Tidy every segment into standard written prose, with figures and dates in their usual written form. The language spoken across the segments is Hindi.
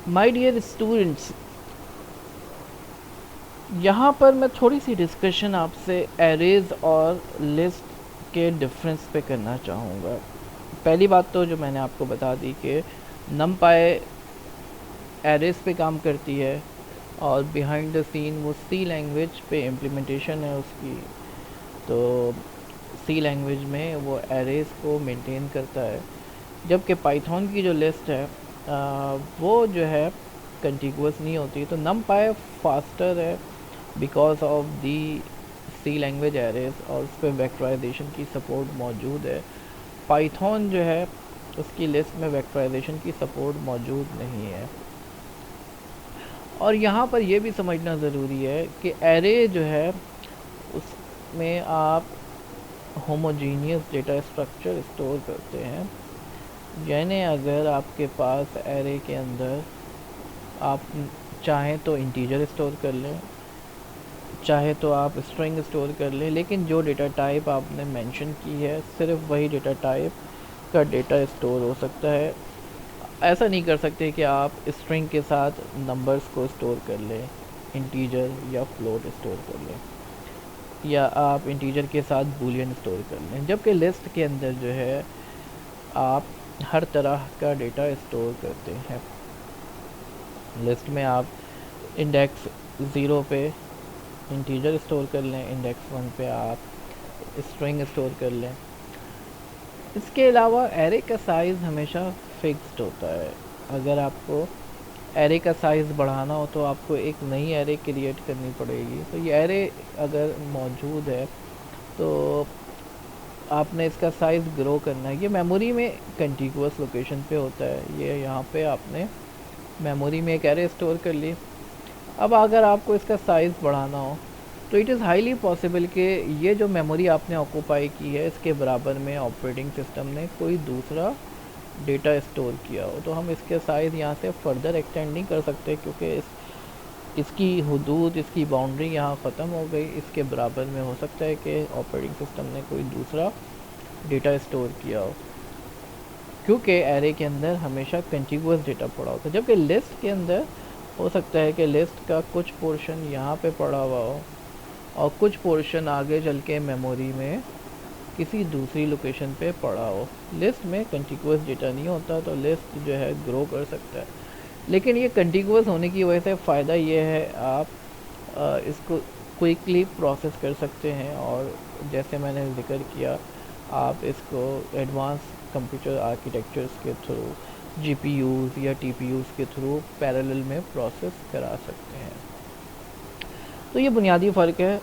माय डियर स्टूडेंट्स, यहाँ पर मैं थोड़ी सी डिस्कशन आपसे एरेज और लिस्ट के डिफरेंस पे करना चाहूँगा। पहली बात तो जो मैंने आपको बता दी कि नमपाई एरेज पे काम करती है और बिहाइंड द सीन वो सी लैंग्वेज पे इम्प्लीमेंटेशन है उसकी। तो सी लैंग्वेज में वो एरेज को मेंटेन करता है, जबकि पाइथन की जो लिस्ट है वो जो है कंटिगुअस नहीं होती। तो नमपाई फास्टर है because of the C language arrays और उस पर वेक्टराइजेशन की सपोर्ट मौजूद है। पाइथन जो है उसकी लिस्ट में वेक्टराइजेशन की सपोर्ट मौजूद नहीं है। और यहाँ पर यह भी समझना ज़रूरी है कि एरे जो है उसमें आप होमोजीनियस डेटा स्ट्रक्चर स्टोर करते हैं। यानी अगर आपके पास एरे के अंदर आप चाहें तो इंटीजर स्टोर कर लें, चाहे तो आप स्ट्रिंग स्टोर कर लें, लेकिन जो डेटा टाइप आपने मेंशन की है सिर्फ वही डेटा टाइप का डेटा स्टोर हो सकता है। ऐसा नहीं कर सकते कि आप स्ट्रिंग के साथ नंबर्स को स्टोर कर लें, इंटीजर या फ्लोट स्टोर कर लें, या आप इंटीजर के साथ बूलियन स्टोर कर लें। जबकि लिस्ट के अंदर जो है आप हर तरह का डेटा स्टोर करते हैं। लिस्ट में आप इंडेक्स 0 पे इंटीजर स्टोर कर लें, इंडेक्स 1 पे आप स्ट्रिंग स्टोर कर लें। इसके अलावा एरे का साइज़ हमेशा फिक्स्ड होता है। अगर आपको एरे का साइज़ बढ़ाना हो तो आपको एक नई एरे क्रिएट करनी पड़ेगी। तो ये एरे अगर मौजूद है तो आपने इसका साइज़ ग्रो करना है। ये मेमोरी में कंटिगुअस लोकेशन पे होता है। ये यहाँ पे आपने मेमोरी में एक एरे स्टोर कर ली। अब अगर आपको इसका साइज़ बढ़ाना हो तो इट इज़ हाईली पॉसिबल कि ये जो मेमोरी आपने ऑक्यूपाई की है इसके बराबर में ऑपरेटिंग सिस्टम ने कोई दूसरा डेटा स्टोर किया हो। तो हम इसके साइज़ यहाँ से फर्दर एक्सटेंड नहीं कर सकते, क्योंकि इसकी हुदूद, इसकी बाउंड्री यहाँ ख़त्म हो गई। इसके बराबर में हो सकता है कि ऑपरेटिंग सिस्टम ने कोई दूसरा डेटा स्टोर किया हो, क्योंकि एरे के अंदर हमेशा कंटिगुअस डेटा पड़ा होता है। जबकि लिस्ट के अंदर हो सकता है कि लिस्ट का कुछ पोर्शन यहाँ पे पड़ा हुआ हो और कुछ पोर्शन आगे चल के मेमोरी में किसी दूसरी लोकेशन पे पड़ा हो। लिस्ट में कंटिगुअस डेटा नहीं होता, तो लिस्ट जो है ग्रो कर सकता है। लेकिन ये कंटिगुअस होने की वजह से फ़ायदा ये है, आप इसको क्विकली प्रोसेस कर सकते हैं। और जैसे मैंने जिक्र किया, आप इसको एडवांस कंप्यूटर आर्किटेक्चर्स के थ्रू जीपीयूज़ या टीपीयूज़ के थ्रू पैरेलल में प्रोसेस करा सकते हैं। तो ये बुनियादी फ़र्क है।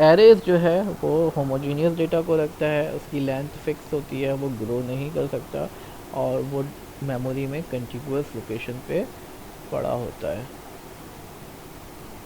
एरेज जो है वो होमोजीनियस डेटा को रखता है, उसकी लेंथ फिक्स होती है, वो ग्रो नहीं कर सकता और वो मेमोरी में कंटिगुअस लोकेशन पे पड़ा होता है।